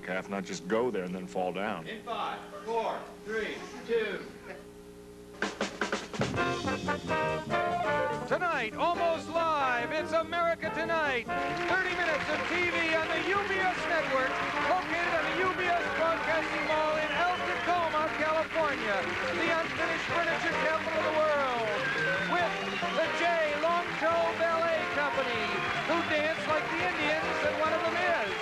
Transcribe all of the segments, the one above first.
magic half, not just go there and then fall down. In 5, 4, 3, 2. Tonight, almost live, it's America Tonight. 30 minutes of TV on the UBS network, located on the UBS Broadcasting Mall in Alta Coma, California, the unfinished furniture capital of the world, with the Jay Longtoe Ballet Company, who dance like the Indians, and one of them is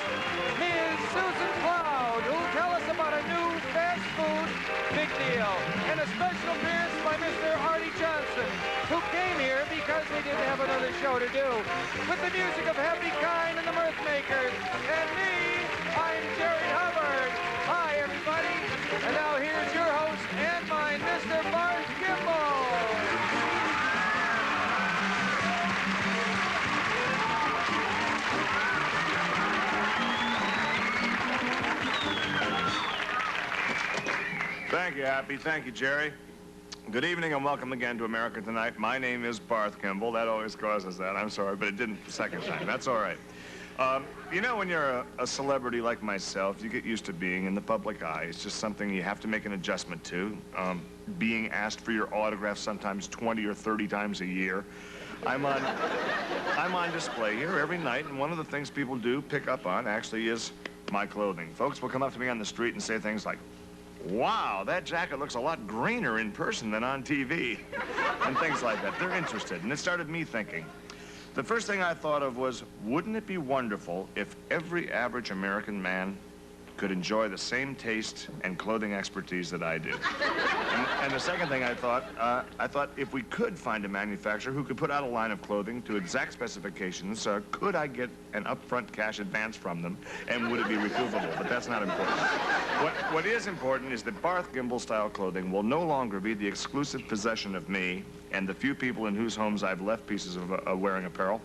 Ms. Susan Cloud, who'll tell us about a new fast food big deal, and a special appearance by Mr. Arte Johnson, who came here because they didn't have another show to do, with the music of Happy Kind and the Mirth Makers. And me, I'm Jerry Hubbard. Hi, everybody. And now here's your host and mine, Mr. Barth Gimble. Thank you, Happy. Thank you, Jerry. Good evening and welcome again to America Tonight. My name is Barth Gimble. That always causes that. I'm sorry, but it didn't the second time. That's all right. You know, when you're a celebrity like myself, you get used to being in the public eye. It's just something you have to make an adjustment to. Being asked for your autograph sometimes 20 or 30 times a year. I'm on display here every night, and one of the things people do pick up on actually is my clothing. Folks will come up to me on the street and say things like, "Wow, that jacket looks a lot greener in person than on TV," and things like that. They're interested, and it started me thinking. The first thing I thought of was, wouldn't it be wonderful if every average American man could enjoy the same taste and clothing expertise that I do? And the second thing I thought if we could find a manufacturer who could put out a line of clothing to exact specifications, could I get an upfront cash advance from them, and would it be recoupable? But that's not important. What is important is that Barth Gimble-style clothing will no longer be the exclusive possession of me and the few people in whose homes I've left pieces of wearing apparel.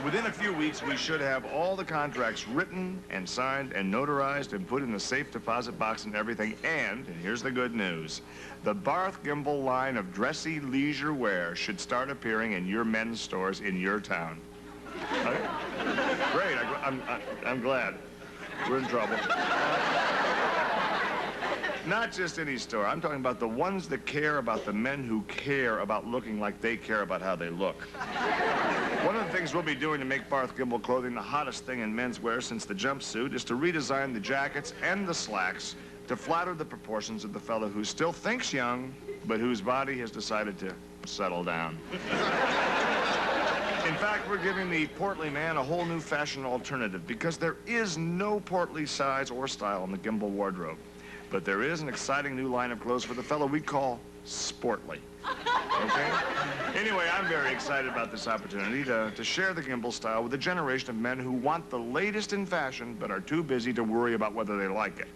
Within a few weeks, we should have all the contracts written and signed and notarized and put in the safe deposit box and everything. And here's the good news. The Barth Gimble line of dressy leisure wear should start appearing in your men's stores in your town. Great, I'm glad. We're in trouble. Not just any store. I'm talking about the ones that care about the men who care about looking like they care about how they look. One of the things we'll be doing to make Barth Gimble clothing the hottest thing in menswear since the jumpsuit is to redesign the jackets and the slacks to flatter the proportions of the fellow who still thinks young, but whose body has decided to settle down. In fact, we're giving the portly man a whole new fashion alternative because there is no portly size or style in the Gimble wardrobe. But there is an exciting new line of clothes for the fellow we call sportly. Okay? Anyway, I'm very excited about this opportunity to share the Gimble style with a generation of men who want the latest in fashion but are too busy to worry about whether they like it.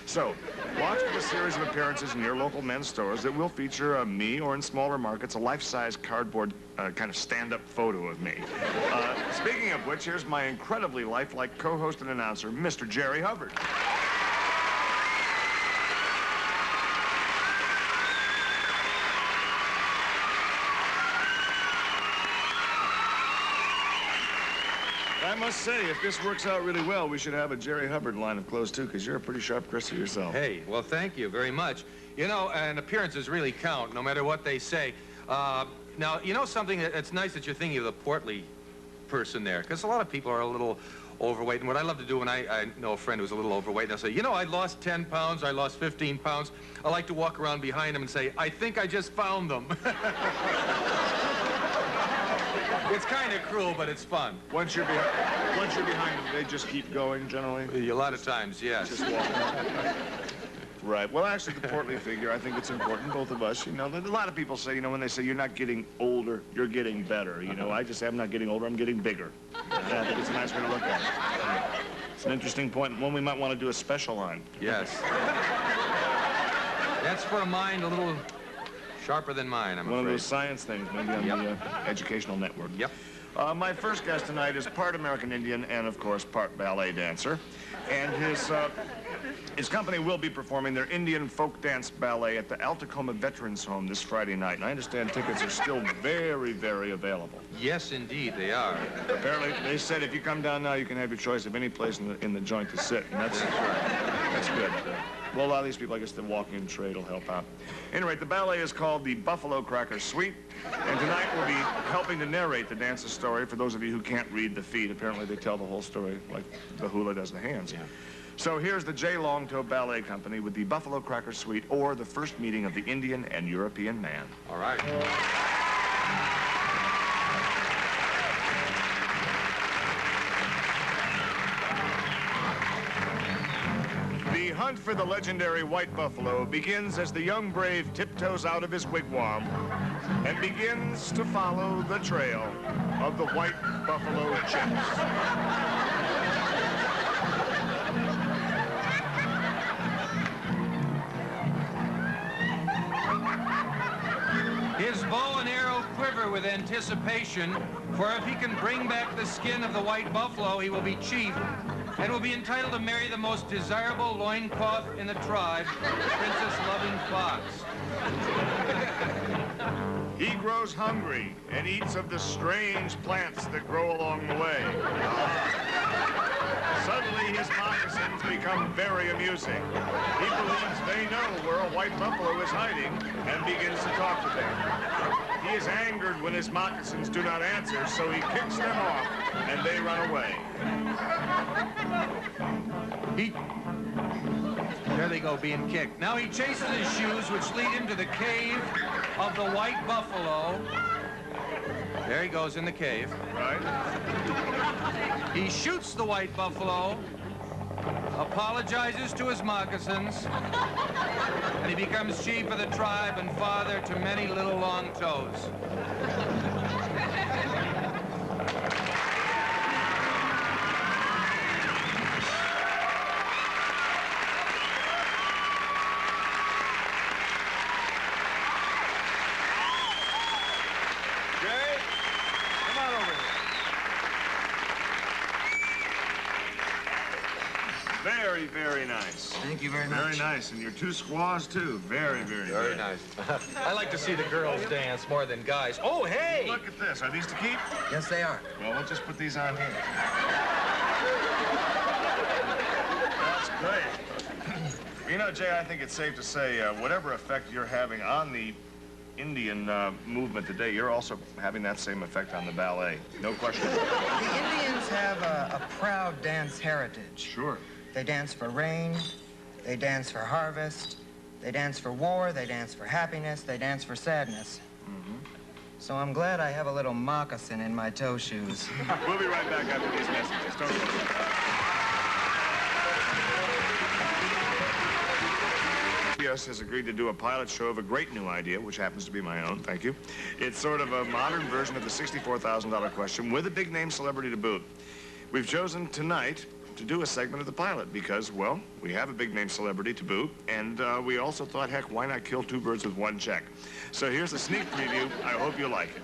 So, watch for a series of appearances in your local men's stores that will feature me, or in smaller markets, a life-size cardboard kind of stand-up photo of me. Speaking of which, here's my incredibly lifelike co-host and announcer, Mr. Jerry Hubbard. I must say, if this works out really well, we should have a Jerry Hubbard line of clothes, too, because you're a pretty sharp dresser yourself. Hey, well, thank you very much. You know, and appearances really count, no matter what they say. Now, you know something? It's nice that you're thinking of the portly person there, because a lot of people are a little overweight. And what I love to do when I know a friend who's a little overweight, and I'll say, you know, I lost 10 pounds, I lost 15 pounds. I like to walk around behind them and say, I think I just found them. It's kind of cruel, but it's fun. Once you're behind them, they just keep going, generally? A lot of times, yes. Just walking. Right. Well, actually, the portly figure, I think it's important, both of us. You know, a lot of people say, you know, when they say you're not getting older, you're getting better. You know, I just say I'm not getting older, I'm getting bigger. I think it's a nice way to look at it. It's an interesting point, one we might want to do a special on. Yes. That's for a mind a little sharper than mine, I'm afraid. One of those science things, maybe on the educational network. Yep. My first guest tonight is part American Indian and, of course, part ballet dancer. And his company will be performing their Indian folk dance ballet at the Alta Coma Veterans Home this Friday night. And I understand tickets are still very, very available. Yes, indeed, they are. Apparently, they said if you come down now, you can have your choice of any place in the joint to sit. And that's good. Well, a lot of these people, I guess the walk-in trade will help out. Anyway, the ballet is called the Buffalo Cracker Suite. And tonight we'll be helping to narrate the dance's story for those of you who can't read the feet. Apparently, they tell the whole story like the hula does the hands. Yeah. So here's the Jay Longtoe Ballet Company with the Buffalo Cracker Suite, or the first meeting of the Indian and European man. All right. The hunt for the legendary white buffalo begins as the young brave tiptoes out of his wigwam and begins to follow the trail of the white buffalo chips. His bow and arrow quiver with anticipation, for if he can bring back the skin of the white buffalo, he will be chief and will be entitled to marry the most desirable loincloth in the tribe, Princess Loving Fox. He grows hungry and eats of the strange plants that grow along the way. Suddenly, his moccasins become very amusing. He believes they know where a white buffalo is hiding and begins to talk to them. He is angered when his moccasins do not answer, so he kicks them off, and they run away. There they go, being kicked. Now he chases his shoes, which lead him to the cave of the white buffalo. There he goes in the cave. Right? He shoots the white buffalo, apologizes to his moccasins, and he becomes chief of the tribe and father to many little long toes. Very, very nice. Thank you very much. Very nice. And your two squaws, too. Very, very good. nice. I like to see the girls dance more than guys. Oh, hey! Look at this. Are these to keep? Yes, they are. Well, we'll just put these on here. That's great. You know, Jay, I think it's safe to say whatever effect you're having on the Indian movement today, you're also having that same effect on the ballet. No question. The Indians have a proud dance heritage. Sure. They dance for rain, they dance for harvest, they dance for war, they dance for happiness, they dance for sadness. So I'm glad I have a little moccasin in my toe shoes. We'll be right back after these messages. Don't go. CBS has agreed to do a pilot show of a great new idea, which happens to be my own, thank you. It's sort of a modern version of the $64,000 question with a big-name celebrity to boot. We've chosen tonight to do a segment of the pilot because, well, we have a big-name celebrity to boot, and we also thought, heck, why not kill two birds with one check? So here's a sneak preview. I hope you like it.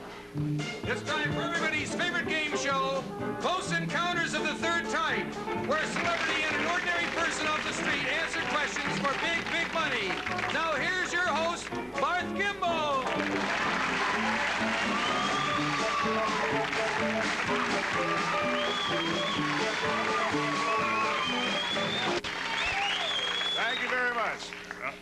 It's time for everybody's favorite game show, Close Encounters of the Third Type, where a celebrity and an ordinary person off the street answer questions for big, big money. Now here's your host, Barth Gimble. Thank you very much.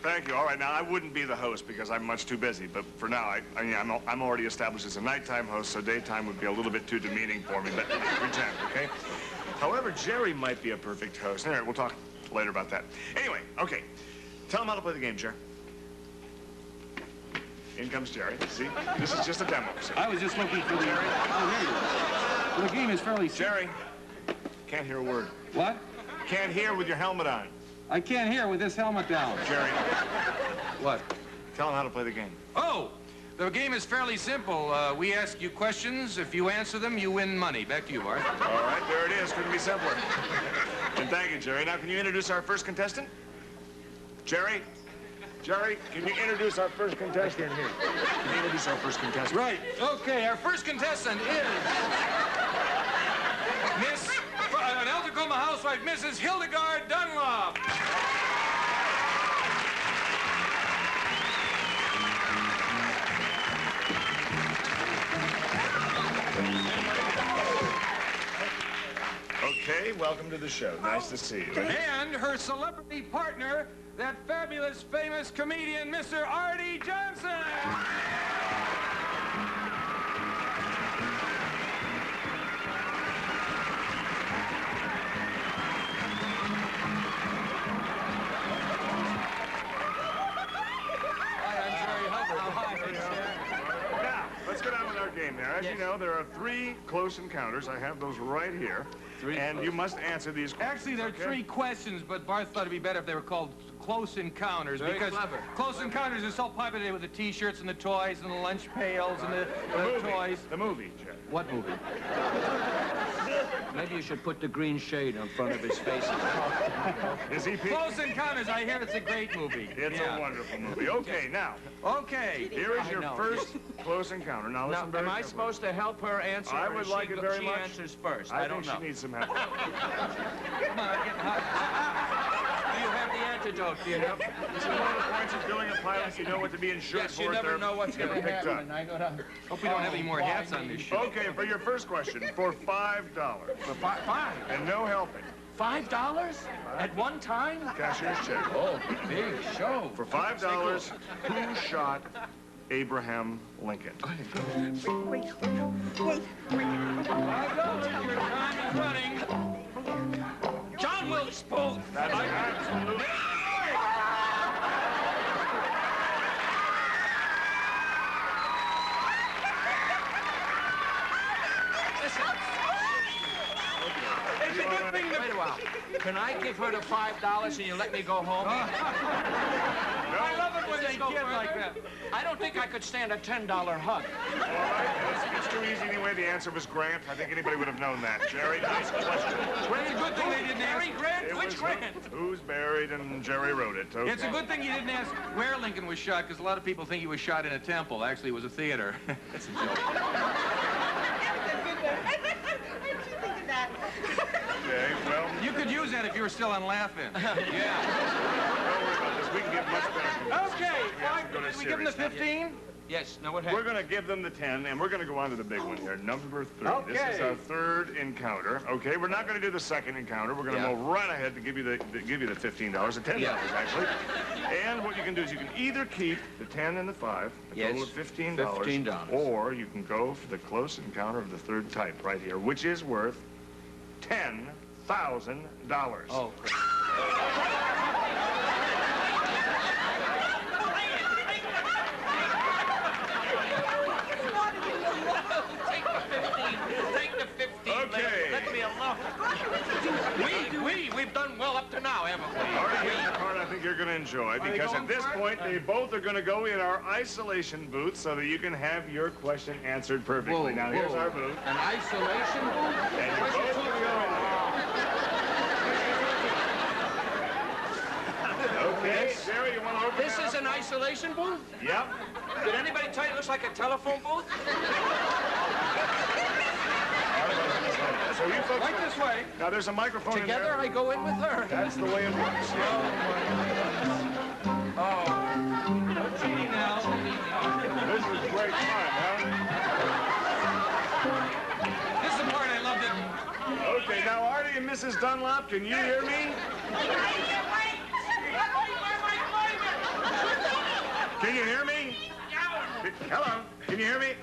Thank you. All right, now I wouldn't be the host because I'm much too busy, but for now, I'm already established as a nighttime host, so daytime would be a little bit too demeaning for me, but pretend, okay? However, Jerry might be a perfect host. All right, we'll talk later about that. Anyway, okay. Tell him how to play the game, Jerry. In comes Jerry. See? This is just a demo. See? I was just looking for the... Jerry. Oh, there you go. Well, the game is fairly... Jerry. Can't hear a word. What? Can't hear with your helmet on. I can't hear with this helmet down. Jerry, What? tell him how to play the game. Oh, the game is fairly simple. We ask you questions. If you answer them, you win money. Back to you, Bart. All right, there it is. Couldn't be simpler. And thank you, Jerry. Now, can you introduce our first contestant? Jerry? Jerry, can you introduce our first contestant here? Can you introduce our first contestant? Right. Okay, our first contestant is housewife, Mrs. Hildegard Dunlop. Okay, welcome to the show. Nice to see you. And her celebrity partner, that fabulous, famous comedian, Mr. Arte Johnson. Hi, I'm Jerry Hubbard. Now, let's get on with our game there. As you know, there are 3 close encounters. I have those right here. And you must answer these questions. Actually, there are 3 questions, but Barth thought it'd be better if they were called Close Encounters. Very because clever. Close Encounters is so popular with the T-shirts and the toys and the lunch pails and the toys. The movie, Jack. What movie? Maybe you should put the green shade in front of his face. Is he Close Encounters, I hear it's a great movie. It's a wonderful movie. Okay, now, Okay. here is your first close encounter. Now, Now, listen very am I carefully. supposed to help her answer? I or would she like it very she much. answers first. I don't think know. she needs some help. Come on, I'm getting hot. Do you have the antidote? Do you have? This is one of the points of doing a pilot. You know what to be insured Yes, for. you never They're know what's going to picked up. happen. I go to. Hope we don't have any more hats on this show. Okay, for your first question, for $5. For five. And no helping. $5 at one time? Cashier's check. Oh, big show. For $5, who shot Abraham Lincoln? $5, your time is running. John Wilkes Booth. That's absolutely... It's a good thing Wait a while. Can I give her the $5 and you let me go home? I love it when they Go kid further. like that. I don't think I could stand a $10 hug. All right, it's too easy anyway. The answer was Grant. I think anybody would have known that. Jerry, nice question. It's a good thing they didn't ask. Harry Grant? It Which was Grant? Who's buried, and Jerry wrote it. Okay. It's a good thing you didn't ask where Lincoln was shot, because a lot of people think he was shot in a temple. Actually, it was a theater. That's a joke. Okay, well, You could use that if you were still on laughing. don't worry about this. We can get much better. Okay, go to did we give him the series. 15? Yes, now what We're happened? going to give them the 10, and we're going to go on to the big one here, number 3. This is Okay. our 3rd encounter. Okay, we're not going to do the 2nd encounter. We're going to go right ahead to give you the $15, the $10 actually. And what you can do is you can either keep the 10 and the 5, a total of $15, $15. or you can go for the close encounter of the 3rd type right here, which is worth $10,000. Oh, take the 15. Okay. Let me alone. We've done well up to now, haven't we? Already here's the part I think you're going to enjoy, because at this point, they both are going to go in our isolation booth so that you can have your question answered perfectly. Now, here's our booth. An isolation booth? And you're both going to go in there. Okay, Sarah, you want to open This that is up? an isolation booth? Yep. Did anybody tell you it looks like a telephone booth? So you folks... Right this way. Now, there's a microphone Together in there. I go in with her. That's the way it works. Oh. No cheating now. This is great fun, huh? This is the part I loved it. Okay, now, Artie and Mrs. Dunlop, can you hear me? Can you hear me? Hello, can you hear me?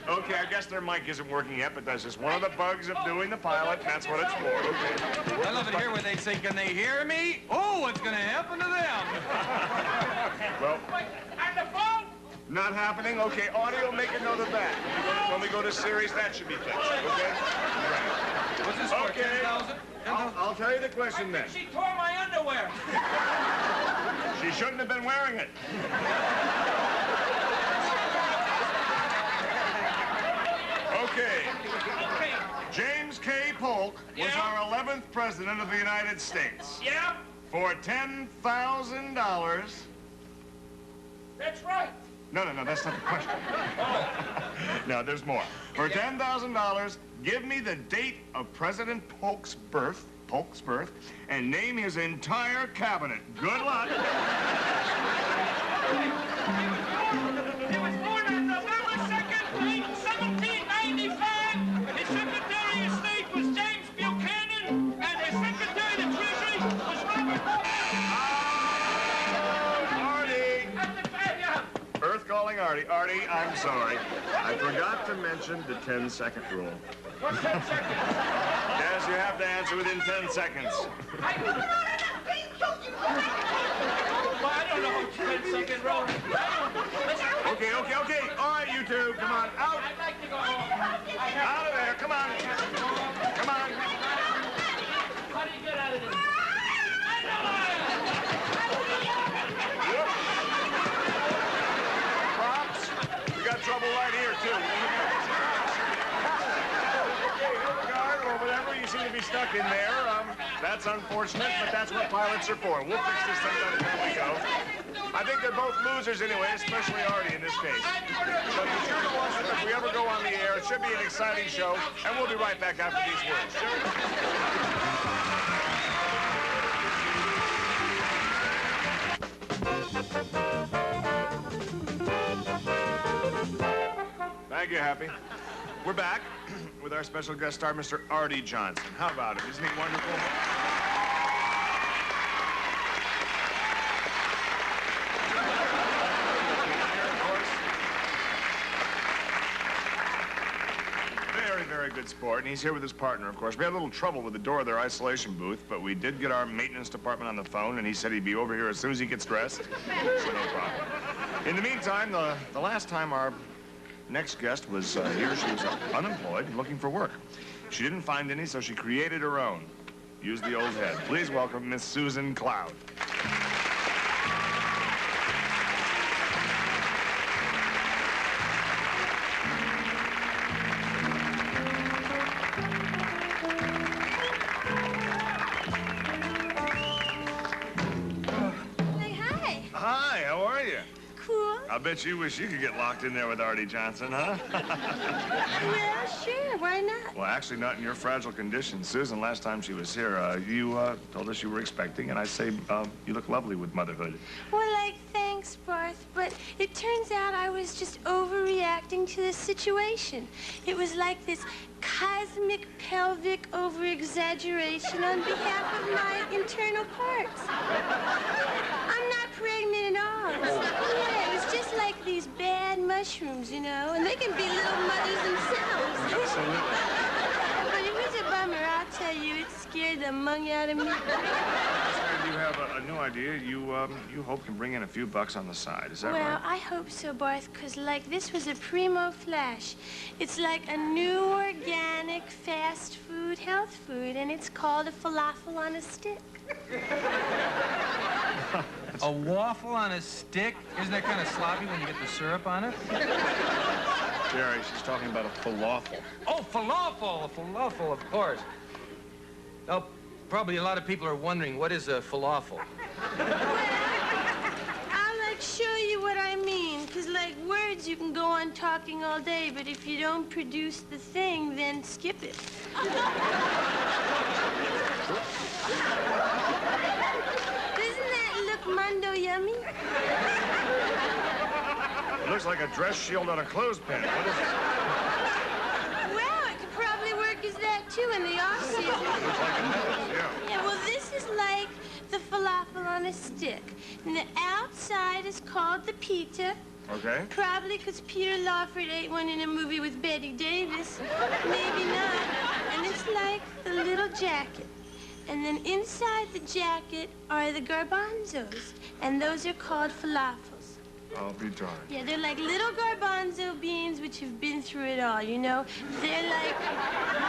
Okay, I guess their mic isn't working yet, but that's just one of the bugs of doing the pilot. That's what it's for. Okay. I love it here where they say, can they hear me? Oh, what's going to happen to them? Well, not happening? Okay, audio, make a note of that. When we go to series, that should be fixed, okay? What's this for, Okay. 10,000? I'll tell you the question then. She tore my underwear. She shouldn't have been wearing it. Okay. James K. Polk was our 11th president of the United States. Yeah, For $10,000. that's right. No, that's not the question. No, there's more. For $10,000, give me the date of President Polk's birth Polk's birth and name his entire cabinet. Good luck. He was born on November 2nd, 1795. His Secretary of State was James Buchanan, and his Secretary of the Treasury was Robert Artie! Earth calling Artie. Artie, I'm sorry. I forgot to mention the 10-second rule. What's 10 seconds? Yes, you have to answer within 10 seconds. Well, I don't know what 10-second rule. Okay. All right, you two, come on, out. I'd like to go home. Out of there, come on. Come on. How do you get out of this? Props. We got trouble right here, too. Okay, Hildegard, or whatever, you seem to be stuck in there. That's unfortunate, but that's what pilots are for. We'll fix this thing by the time we go. I think they're both losers anyway, especially Artie in this case. But be sure to watch them if we ever go on the air. It should be an exciting show, and we'll be right back after these words. Thank you, Happy. We're back with our special guest star, Mr. Arte Johnson. How about it? Isn't he wonderful? Very good sport, and he's here with his partner, of course. We had a little trouble with the door of their isolation booth, but we did get our maintenance department on the phone, and he said he'd be over here as soon as he gets dressed. So no problem. In the meantime, the last time our next guest was here, she was unemployed and looking for work. She didn't find any, so she created her own. Used the old head. Please welcome Miss Susan Cloud. I bet you wish you could get locked in there with Arte Johnson, huh? Well, sure, why not? Well, actually, not in your fragile condition. Susan, last time she was here, you told us you were expecting, and I say you look lovely with motherhood. Well, thanks, Barth, but it turns out I was just overreacting to the situation. It was like this cosmic pelvic over-exaggeration on behalf of my internal parts. I'm not pregnant at all. Yeah, it was just like these bad mushrooms, you know, and they can be little mothers themselves. Absolutely. But it was a bummer, I'll tell you. It scared the mung out of me. You have a new idea. You hope can bring in a few bucks on the side. Is that right? Well, I hope so, Barth, because, this was a primo flash. It's like a new organic fast food health food, and it's called a falafel on a stick. A waffle on a stick? Isn't that kind of sloppy when you get the syrup on it? Jerry, she's talking about a falafel. Oh, falafel! A falafel, of course. Oh, probably a lot of people are wondering, what is a falafel? I'll, show you what I mean, because, words you can go on talking all day, but if you don't produce the thing, then skip it. Doesn't that look mundo yummy? It looks like a dress shield on a clothespin. What is it? Well, it could probably work as that, too, in the off-season. It looks like a nose, yeah. Yeah, well, this is like the falafel on a stick. And the outside is called the pita. Okay. Probably because Peter Lawford ate one in a movie with Betty Davis. Maybe not. And it's like the little jacket. And then inside the jacket are the garbanzos. And those are called falafels. I'll be darned. Yeah, they're like little garbanzo beans which have been through it all, you know? They're like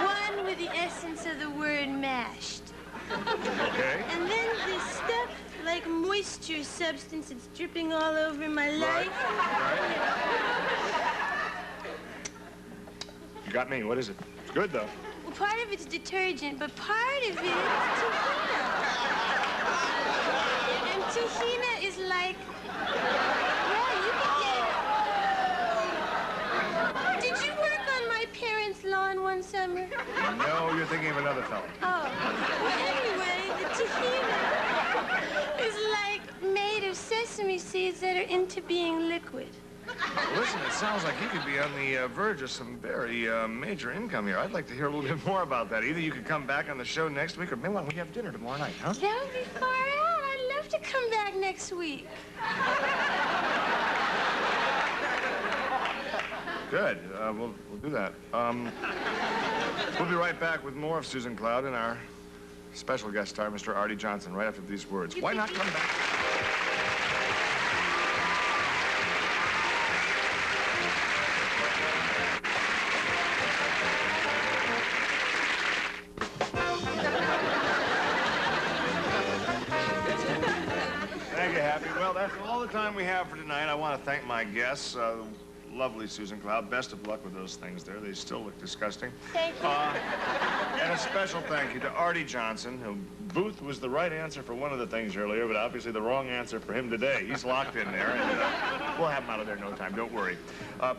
one with the essence of the word mashed. Okay. And then this stuff, like moisture substance, it's dripping all over my life. Right. You got me. What is it? It's good, though. Well, part of it's detergent, but part of it is tahina. And tahina is like... Well, you can get it. Did you work on my parents' lawn one summer? No, you're thinking of another fellow. Oh. Well, ladies that are into being liquid. Listen, it sounds like you could be on the verge of some very major income here. I'd like to hear a little bit more about that. Either you could come back on the show next week, or maybe why don't we have dinner tomorrow night, huh? That would be far out. I'd love to come back next week. Good. We'll do that. We'll be right back with more of Susan Cloud and our special guest star, Mr. Arte Johnson, right after these words. Why not come back? Thank you, Happy. Well, that's all the time we have for tonight. I want to thank my guests. Lovely Susan Cloud. Best of luck with those things there. They still look disgusting. Thank you. And a special thank you to Arte Johnson, who Booth was the right answer for one of the things earlier, but obviously the wrong answer for him today. He's locked in there, and we'll have him out of there in no time. Don't worry.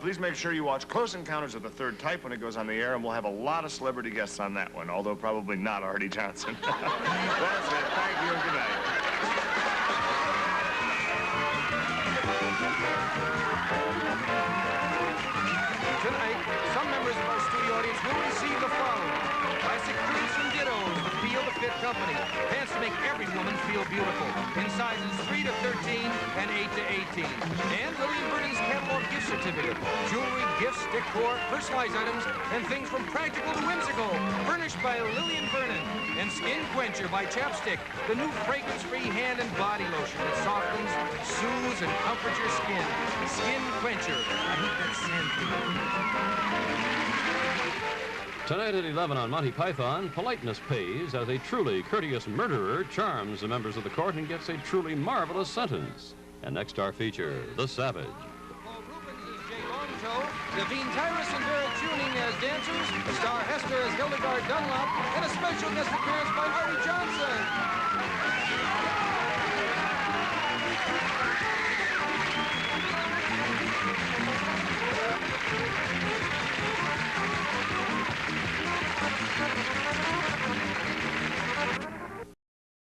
Please make sure you watch Close Encounters of the Third Type when it goes on the air, and we'll have a lot of celebrity guests on that one, although probably not Arte Johnson. That's it. Thank you and good night. Tonight, some members of our studio audience will receive the following: classic prints and dittos, the Feel to Fit Company. Pants to make every woman feel beautiful in sizes 3 to 13 and 8 to 18. And Lillian Vernon's catalog gift certificate. Jewelry, gifts, decor, personalized items, and things from practical to whimsical. Furnished by Lillian Vernon. And Skin Quencher by Chapstick, the new fragrance-free hand and body lotion that softens, soothes, and comforts your skin. Skin Quencher. I hate that sand. Tonight at 11 on Monty Python, politeness pays as a truly courteous murderer charms the members of the court and gets a truly marvelous sentence. And next our feature, The Savage. Paul Rubens as Jay Longtoe, Devine Tyrus and Vera Tuning as dancers, star Hester as Hildegard Dunlop, and a special guest appearance by